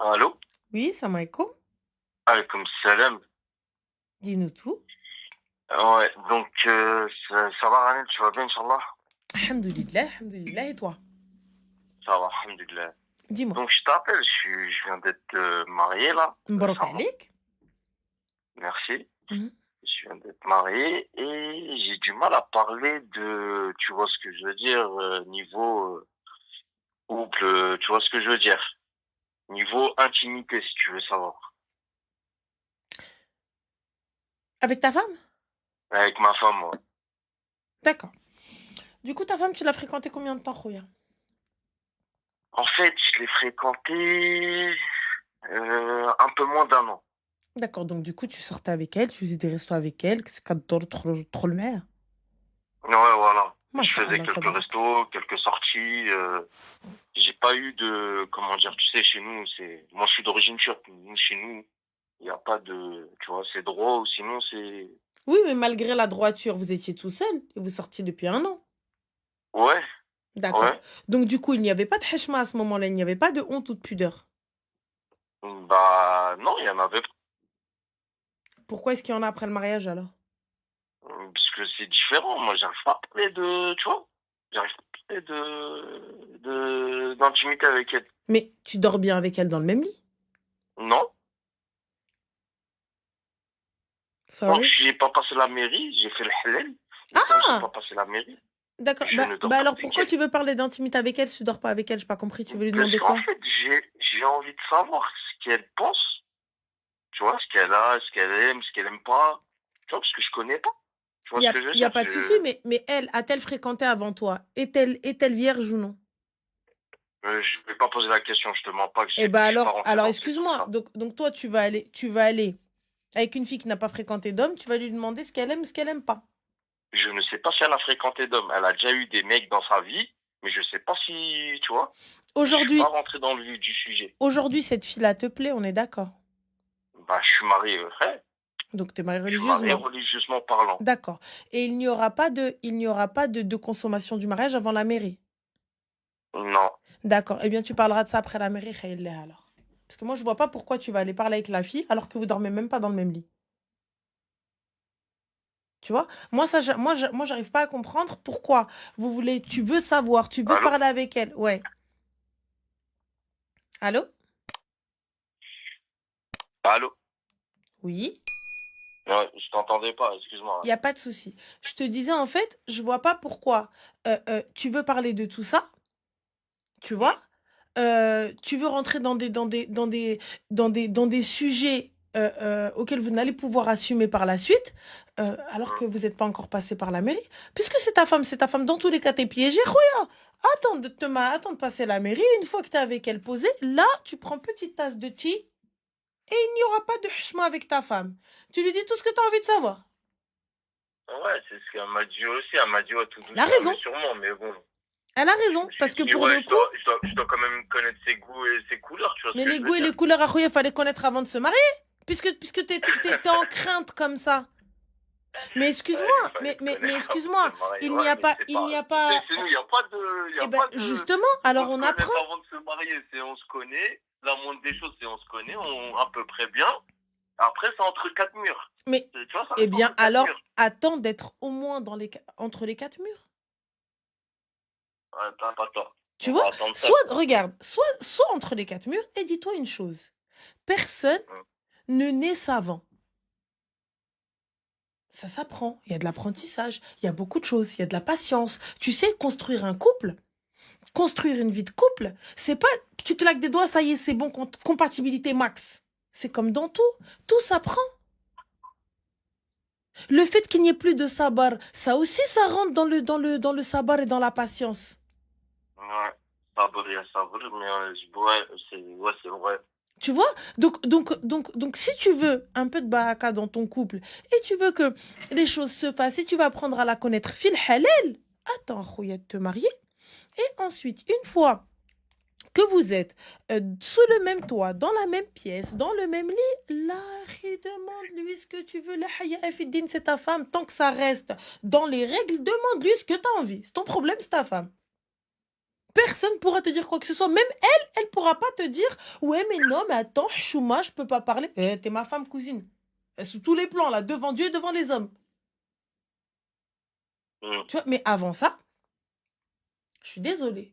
Allô? Oui, salam alaikum. Alaikum salam. Dis-nous tout. Ouais, donc ça va, Ranil, tu vas bien, Inch'Allah? Alhamdulillah, alhamdulillah. Et toi? Ça va, alhamdulillah. Dis-moi. Donc je t'appelle, je viens d'être marié là, Mbarak récemment. alik. Merci. Mhm. Je viens d'être marié et j'ai du mal à parler de, tu vois ce que je veux dire, niveau couple, tu vois ce que je veux dire. Niveau intimité, si tu veux savoir. Avec ta femme? Avec ma femme, moi. D'accord. Du coup, ta femme, tu l'as fréquentée combien de temps, Khoya? En fait, je l'ai fréquenté un peu moins d'un an. D'accord, donc du coup, tu sortais avec elle, tu faisais des restos avec elle, c'est quand trop le maire. Ouais, voilà. Je faisais Masha'Allah, quelques tabarak. restos, quelques sorties. J'ai pas eu de, comment dire, tu sais, chez nous, moi je suis d'origine turque. Nous, chez nous, il n'y a pas de, tu vois, c'est droit ou sinon c'est, Oui, mais malgré la droiture, vous étiez tout seul et vous sortiez depuis un an. ouais, D'accord. ouais. Donc du coup, il n'y avait pas de heshma à ce moment-là, il n'y avait pas de honte ou de pudeur. Bah, non, il y en avait pas. Pourquoi est-ce qu'il y en a après le mariage alors? Parce que c'est différent. Moi, j'arrive pas à parler de, tu vois, j'arrive pas à parler d'intimité avec elle. Mais tu dors bien avec elle dans le même lit. Non. Tant que Sorry. j'ai pas passé la mairie, j'ai fait le halal. Et tant que j'ai pas Ah! passé la mairie, D'accord. je Bah, ne dors bah pas alors avec pourquoi elle. tu veux parler d'intimité avec elle si tu dors pas avec elle? J'ai pas compris. Tu veux lui Parce demander qu'en quoi? fait, j'ai envie de savoir ce qu'elle pense, tu vois, ce qu'elle a, ce qu'elle aime pas, tu vois, parce que je connais pas. Tu vois Il y ce a, que je veux y a dire? pas de souci, mais elle, a-t-elle fréquenté avant toi? Est-elle vierge ou non? Je vais pas poser la question, je te mens pas que Eh ben je suis pas rentré alors dans ces excuse-moi. trucs-là. Donc toi, tu vas aller avec une fille qui n'a pas fréquenté d'homme, tu vas lui demander ce qu'elle aime pas. Je ne sais pas si elle a fréquenté d'hommes. Elle a déjà eu des mecs dans sa vie, mais je sais pas si, tu vois, je suis pas Aujourd'hui, rentré dans le vif du sujet. aujourd'hui, cette fille-là te plaît, on est d'accord. Bah, je suis marié, frère. Donc tu es marié Je suis marié religieusement. religieusement parlant. D'accord. Et il n'y aura pas de consommation du mariage avant la mairie. Non. D'accord. Eh bien, tu parleras de ça après la mairie, Khaïleh, alors. Parce que moi, je vois pas pourquoi tu vas aller parler avec la fille alors que vous dormez même pas dans le même lit. Tu vois? Moi, ça, moi, j'arrive pas à comprendre pourquoi tu veux savoir, tu veux Allô? parler avec elle. Ouais. Allô? Allô? Oui? Ouais, je t'entendais pas, Il y excuse-moi. a pas de souci. Je te disais, en fait, je vois pas pourquoi tu veux parler de tout ça, tu vois? Tu veux rentrer dans des sujets auxquels vous n'allez pouvoir assumer par la suite, alors que vous n'êtes pas encore passé par la mairie. Puisque c'est ta femme, dans tous les cas, t'es piégé. Khoya. Attends de passer la mairie. Une fois que tu es avec elle posée, là, tu prends petite tasse de thé et il n'y aura pas de hachement avec ta femme. Tu lui dis tout ce que tu as envie de savoir. Ouais, c'est ce qu'elle m'a dit aussi. Elle m'a dit, ouais, tout Elle a doucement, mais raison. sûrement. Mais bon, Elle a je me raison. suis Parce que dit, pour ouais, le coup, je dois quand même connaître ses goûts et ses couleurs, tu vois ce mais que les je veux goûts et dire. les couleurs, à Khoya, fallait connaître avant de se marier. Puisque t'es en crainte comme ça. Mais excuse-moi, Ouais, il fallait mais, te mais, mais connaître avant de se excuse-moi, marier. il n'y Ouais, a mais pas, c'est il pas, n'y a tu sais, pas, c'est nous, il y a eh ben, pas justement, il alors faut se on apprend. connaître avant de se marier. C'est, on se connaît. La moindre des choses, c'est on se connaît, à peu près bien. Après, c'est entre quatre murs. Mais, Tu vois, ça eh reste bien, entre quatre alors, murs. attends d'être au moins entre les quatre murs. Ouais, t'as pas tort. Tu On vois? va attendre ça, Soit, quoi. regarde, soit entre les quatre murs, et dis-toi une chose. Personne Hum. ne naît savant. Ça s'apprend. Il y a de l'apprentissage. Il y a beaucoup de choses. Il y a de la patience. Tu sais, construire un couple, construire une vie de couple, c'est pas tu claques des doigts, ça y est, c'est bon, compatibilité max. C'est comme dans tout. Tout s'apprend. Le fait qu'il n'y ait plus de sabar, ça aussi, ça rentre dans le sabar et dans la patience. Ouais. Ça brille, mais ouais, c'est vrai. Tu vois? Donc, si tu veux un peu de baraka dans ton couple et tu veux que les choses se fassent, si tu vas apprendre à la connaître fil halal, attends, khoya, de te marier. Et ensuite, une fois que vous êtes sous le même toit, dans la même pièce, dans le même lit, là, demande-lui ce que tu veux. Le haya fiddin, c'est ta femme. Tant que ça reste dans les règles, demande-lui ce que tu as envie. C'est ton problème, c'est ta femme. Personne pourra te dire quoi que ce soit. Même elle pourra pas te dire, ouais, mais non, mais attends, Chouma, je peux pas parler. T'es ma femme cousine. Sous tous les plans, là, devant Dieu et devant les hommes. Tu vois, mais avant ça, je suis désolée.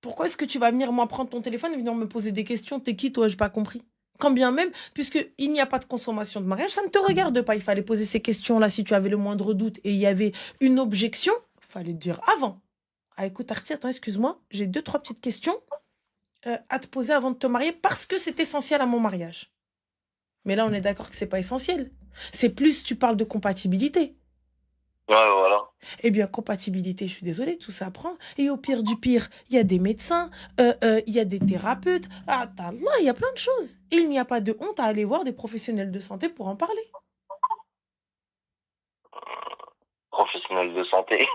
Pourquoi est-ce que tu vas venir, moi, prendre ton téléphone et venir me poser des questions? T'es qui, toi? J'ai pas compris. Quand bien même, puisqu'il n'y a pas de consommation de mariage, ça ne te regarde pas. Il fallait poser ces questions-là si tu avais le moindre doute et il y avait une objection. Il fallait te dire avant. Ah, écoute, Artie, attends, excuse-moi, j'ai 2-3 petites questions à te poser avant de te marier parce que c'est essentiel à mon mariage. Mais là, on est d'accord que c'est pas essentiel. C'est plus, tu parles de compatibilité. Ouais, voilà. Eh bien, compatibilité, je suis désolée, tout ça prend. Et au pire du pire, il y a des médecins, il y a des thérapeutes. Ah, Allah, il y a plein de choses. Et il n'y a pas de honte à aller voir des professionnels de santé pour en parler. Professionnel de santé.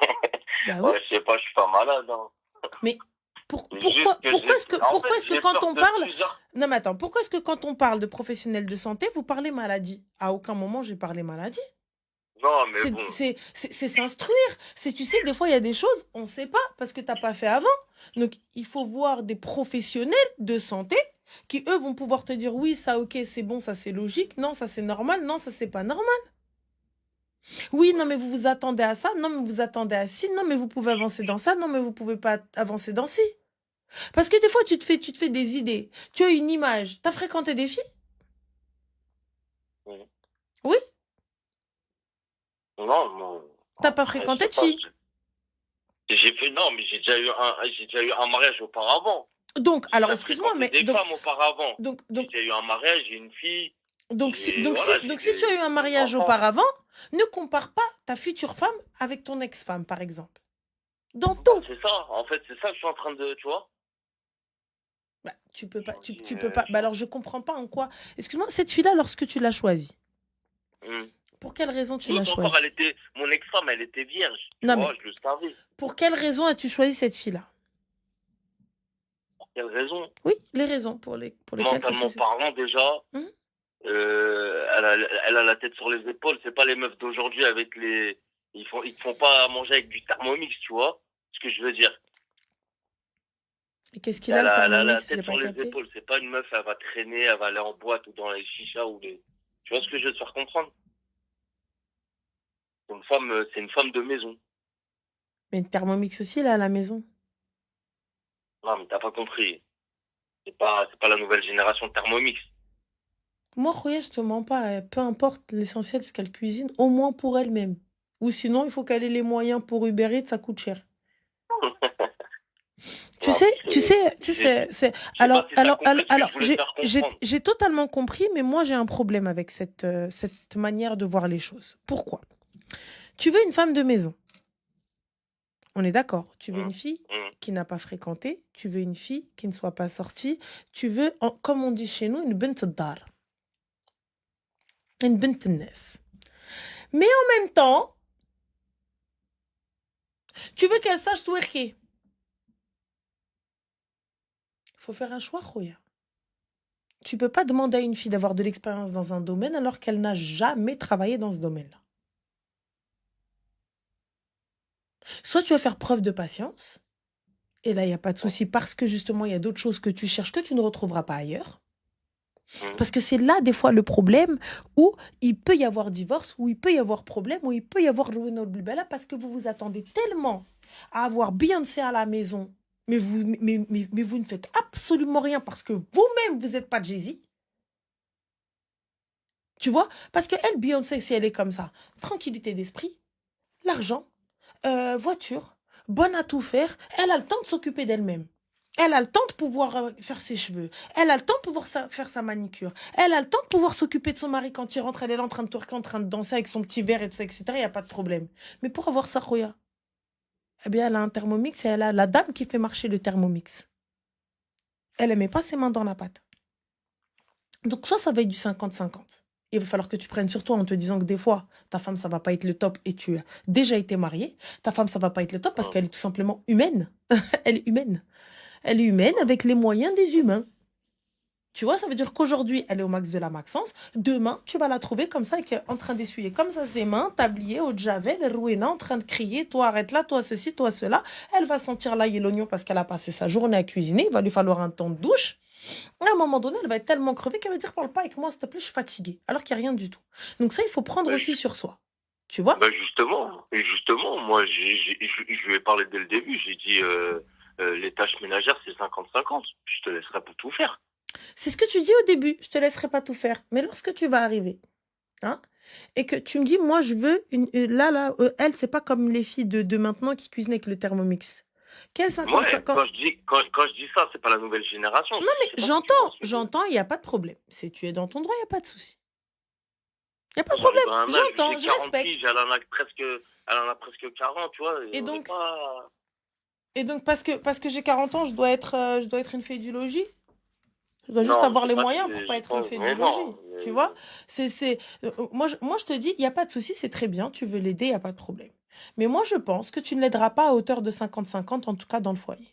Bah oui. Ouais, je sais pas, je suis pas malade. Hein. Mais Juste que pourquoi est-ce que, en pourquoi fait, est-ce que j'ai quand peur on de parle... plusieurs. Non, mais attends, pourquoi est-ce que quand on parle de professionnels de santé, vous parlez maladie? À aucun moment, j'ai parlé maladie. Non, mais bon. C'est s'instruire. C'est, tu sais, des fois, il y a des choses, on ne sait pas parce que tu n'as pas fait avant. Donc, il faut voir des professionnels de santé qui, eux, vont pouvoir te dire, oui, ça, ok, c'est bon, ça, c'est logique. Non, ça, c'est normal. Non, ça, c'est pas normal. Oui, non, mais vous vous attendez à ça. Non, mais vous vous attendez à ci. Non, mais vous pouvez avancer dans ça. Non, mais vous pouvez pas avancer dans ci. Parce que des fois, tu te fais des idées. Tu as une image. Tu as fréquenté des filles? Oui. Non, non. T'as pas Après, je fréquenté sais de pas. filles. J'ai fait non, mais j'ai déjà eu un mariage auparavant. Donc, J'ai alors, déjà excuse-moi, fréquenté mais des femmes auparavant. J'ai donc, déjà eu un mariage, j'ai une fille. Donc si, J'ai donc, si, voilà, donc j'ai si tu as eu un des mariage enfants. auparavant, ne compare pas ta future femme avec ton ex-femme, par exemple. Dans Bah, tout. c'est ça. En fait, c'est ça que je suis en train de, tu vois. Bah, tu peux pas, Je tu peux pas. je Bah, alors je comprends pas en quoi. Excuse-moi, cette fille-là, lorsque tu l'as choisie, Hmm. pour quelle raison tu l'as L'autre encore, choisie? mon ex-femme, elle était vierge. Tu Non vois, mais je le savais. pour quelle raison as-tu choisi cette fille-là? Pour quelle raison? Oui, les raisons pour lesquelles tu as Mentalement choisi. parlant, déjà, Hum. elle a la tête sur les épaules. C'est pas les meufs d'aujourd'hui avec les. Ils te font pas manger avec du Thermomix, tu vois ce que je veux dire. Et qu'est-ce qu'il a, le Elle a la Thermomix? J'ai tête pas sur les capté. épaules. C'est pas une meuf, elle va traîner, elle va aller en boîte ou dans les chichas ou les. Tu vois ce que je veux te faire comprendre? C'est une femme de maison. Mais le Thermomix aussi, là, à la maison. Non, mais t'as pas compris. C'est pas la nouvelle génération de Thermomix. Moi, Khoya, je te mens pas. Peu importe, l'essentiel, c'est qu'elle cuisine, au moins pour elle-même. Ou sinon, il faut qu'elle ait les moyens pour Uber Eats, ça coûte cher. Tu Non, sais, parce que c'est... je sais pas si t'as compris ce que je voulais te faire J'ai comprendre. j'ai totalement compris, mais moi, j'ai un problème avec cette manière de voir les choses. Pourquoi? Tu veux une femme de maison. On est d'accord. Tu veux une Hum, fille hum. qui n'a pas fréquenté. Tu veux une fille qui ne soit pas sortie. Tu veux, comme on dit chez nous, une bint dar. Une bint الناس. Mais en même temps, tu veux qu'elle sache twerker. Il faut faire un choix, Khoya. Tu peux pas demander à une fille d'avoir de l'expérience dans un domaine alors qu'elle n'a jamais travaillé dans ce domaine-là. Soit tu vas faire preuve de patience, et là, il n'y a pas de souci, parce que justement, il y a d'autres choses que tu cherches que tu ne retrouveras pas ailleurs. Parce que c'est là, des fois, le problème où il peut y avoir divorce, où il peut y avoir problème, où il peut y avoir ruina bella, parce que vous vous attendez tellement à avoir Beyoncé à la maison, mais vous ne faites absolument rien parce que vous-même, vous n'êtes pas Jay-Z. Tu vois? Parce que elle, Beyoncé, si elle est comme ça, tranquillité d'esprit, l'argent, voiture, bonne à tout faire, elle a le temps de s'occuper d'elle-même. Elle a le temps de pouvoir faire ses cheveux. Elle a le temps de pouvoir faire sa manicure. Elle a le temps de pouvoir s'occuper de son mari quand il rentre. Elle est là en train de twerker, en train de danser avec son petit verre, etc. Il n'y a pas de problème. Mais pour avoir ça, Khoya, eh bien, elle a un Thermomix et elle a la dame qui fait marcher le Thermomix. Elle ne met pas ses mains dans la pâte. Donc, soit ça va être du 50-50. Il va falloir que tu prennes sur toi en te disant que des fois, ta femme, ça va pas être le top et tu as déjà été mariée. Ta femme, ça va pas être le top parce qu'elle est tout simplement humaine. Elle est humaine. Elle est humaine avec les moyens des humains. Tu vois, ça veut dire qu'aujourd'hui, elle est au max de la maxence. Demain, tu vas la trouver comme ça, en train d'essuyer comme ça ses mains, tablier, eau de javel, rouena, en train de crier, toi arrête là, toi ceci, toi cela. Elle va sentir l'ail et l'oignon parce qu'elle a passé sa journée à cuisiner. Il va lui falloir un temps de douche. À un moment donné, elle va être tellement crevée qu'elle va dire, parle pas avec moi, s'il te plaît, je suis fatiguée. Alors qu'il n'y a rien du tout. Donc ça, il faut prendre Bah, aussi sur soi. Tu vois? bah justement, et justement, moi, je lui ai parlé dès le début. J'ai dit, les tâches ménagères, c'est 50-50. Je te laisserai pas tout faire. C'est ce que tu dis au début. Je te laisserai pas tout faire. Mais lorsque tu vas arriver, hein, et que tu me dis, moi, je veux elle, c'est pas comme les filles de maintenant qui cuisinent avec le Thermomix. Quel Ouais, 55 ans? quand je dis ça, c'est pas la nouvelle génération. Non, Je mais sais pas si tu vois ce que je veux dire. j'entends, il n'y a pas de problème. Si tu es dans ton droit, il n'y a pas de souci. Il n'y a pas de J'arrive problème. à un âge où J'entends, j'ai je 40 respecte. piges, elle en a presque 40, tu vois, et Et on n'est donc, pas... parce que j'ai 40 ans, je dois être une fée du logis. Je dois juste Non, avoir c'est les pas, moyens pour pas je être une pense, fée du mais logis. non. Tu vois? Moi, je te dis, il n'y a pas de souci, c'est très bien. Tu veux l'aider, il n'y a pas de problème. Mais moi, je pense que tu ne l'aideras pas à hauteur de 50-50, en tout cas dans le foyer.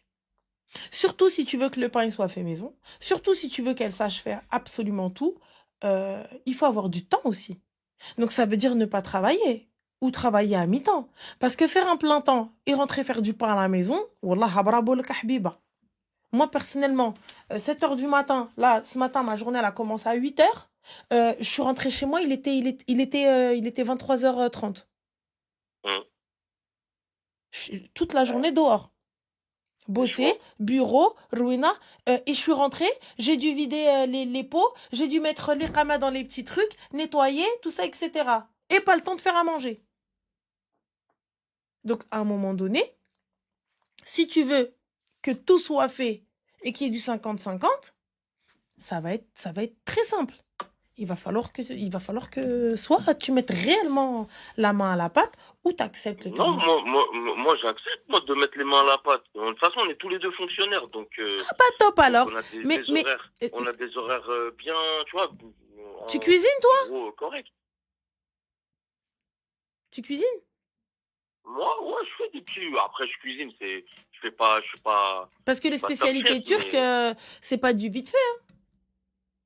Surtout si tu veux que le pain il soit fait maison. Surtout si tu veux qu'elle sache faire absolument tout. Il faut avoir du temps aussi. Donc, ça veut dire ne pas travailler ou travailler à mi-temps. Parce que faire un plein temps et rentrer faire du pain à la maison, wallah, bravo le kahbiba. Moi, personnellement, 7 heures du matin, là, ce matin, ma journée, elle a commencé à 8 heures. Je suis rentrée chez moi, il était 23h30. Hum, Toute la ouais, journée dehors. je Bosser, vois. bureau, ruina. Et je suis rentrée, j'ai dû vider les pots, j'ai dû mettre les ramas dans les petits trucs, nettoyer, tout ça, etc. Et pas le temps de faire à manger. Donc, à un moment donné, si tu veux que tout soit fait et qu'il y ait du 50-50, ça va être très simple. Il va falloir que soit tu mettes réellement la main à la pâte ou tu acceptes le Non, terme. moi j'accepte, moi, de mettre les mains à la pâte. De toute façon, on est tous les deux fonctionnaires, Ah, pas top donc alors. on a Mais on a des horaires bien, tu vois, tu en, cuisines, en toi? gros, corrects. Tu cuisines? Moi, ouais, je fais des petits. Après, je cuisine, Parce que je les suis pas top chef, spécialités turques, mais c'est pas du vite fait.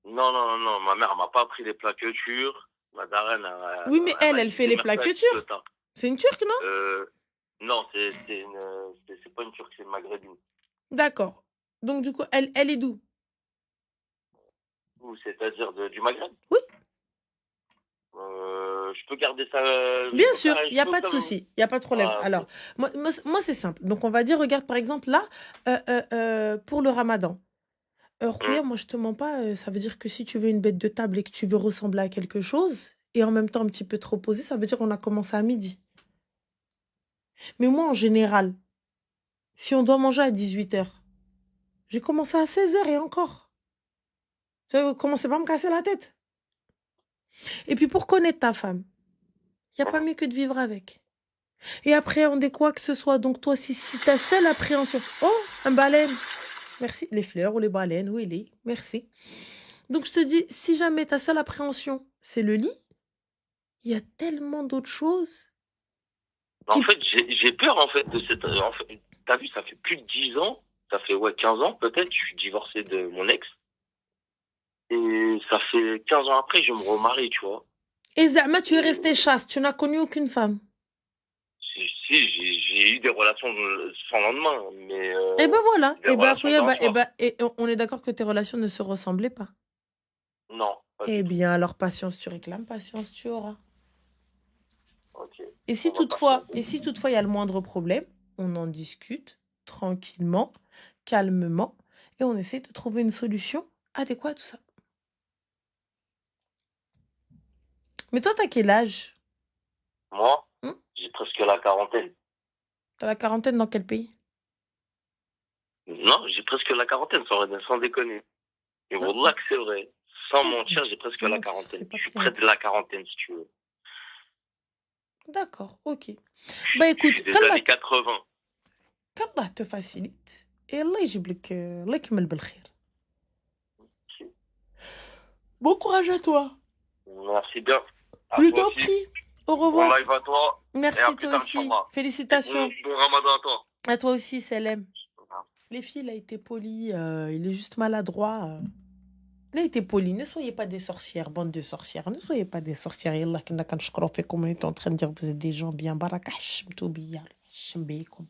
non, ma mère m'a pas appris les plats que turcs. Ma daronne, Oui, mais elle m'a elle dit, fait les plats démerde-toi que avec ce que turcs. t'as. C'est une turque, non? Euh, non, c'est pas une turque, c'est une maghrébine. D'accord. Donc, du coup, elle est d'où? Ou c'est-à-dire du Maghreb. Oui, Je peux garder ça, bien sûr, il je n'y a peux pas de quand même. souci, il n'y a pas de problème. Ah, ok. Alors, moi c'est simple. Donc, on va dire, regarde, par exemple, là, pour le ramadan. Hum. Rouya, moi, je te mens pas. Ça veut dire que si tu veux une bête de table et que tu veux ressembler à quelque chose, et en même temps un petit peu te reposer, ça veut dire qu'on a commencé à midi. Mais moi, en général, si on doit manger à 18h, j'ai commencé à 16h et encore. Tu vas commencer pas à me casser la tête. Et puis, pour connaître ta femme, il n'y a pas Mhm. mieux que de vivre avec. Et appréhender quoi que ce soit. Donc, toi, si ta seule appréhension... Oh, un baleine. Merci. Les fleurs ou les baleines, oui, merci. Donc, je te dis, si jamais ta seule appréhension, c'est le lit, il y a tellement d'autres choses En qui... fait, j'ai peur, en fait, de cette. En fait, t'as vu, ça fait plus de 10 ans, ça fait, ouais, 15 ans peut-être, je suis divorcé de mon ex. Et ça fait 15 ans après, je me remarie, tu vois. Et Zahma, tu es Et resté chaste, tu n'as connu aucune femme. si, j'ai eu des relations sans lendemain, mais Et ben voilà. des Et ben, relations Rouya, d'un soir. et on est d'accord que tes relations ne se ressemblaient pas. Non, pas Eh du tout. bien, alors patience, tu réclames, patience, tu auras. Ok, on va Et patienter. si toutefois il y a le moindre problème, on en discute tranquillement, calmement, et on essaie de trouver une solution adéquate à tout ça. Mais toi, t'as quel âge? Moi, Hmm. j'ai presque la quarantaine. T'as la quarantaine dans quel pays? Non, j'ai presque la quarantaine, sans déconner. Et Ah, Wallah que c'est vrai. Sans d'accord. mentir, j'ai presque la Non, ce serait quarantaine. pas Je suis bien. près de la quarantaine, si tu veux. D'accord, ok. Bah Je suis écoute, des années 80. qu'Allah te facilite. Et Allah يجيب لك الله يكمل بالخير. Bon courage à toi. Merci bien. À Je toi t'en aussi. prie. Au Bon revoir. live à toi. Et à Merci plus toi tard, aussi. Inch'Allah. Et Félicitations. bon ramadan à toi. À toi aussi, Selem. Les filles, il a été poli, il est juste maladroit. Là, était poli. Ne soyez pas des sorcières, bande de sorcières. Ne soyez pas des sorcières. Yallah, كنا كنشكروا فيكم. On est en train de dire que vous êtes des gens bien. Baraka, hashmtou biya, hashmbeikum.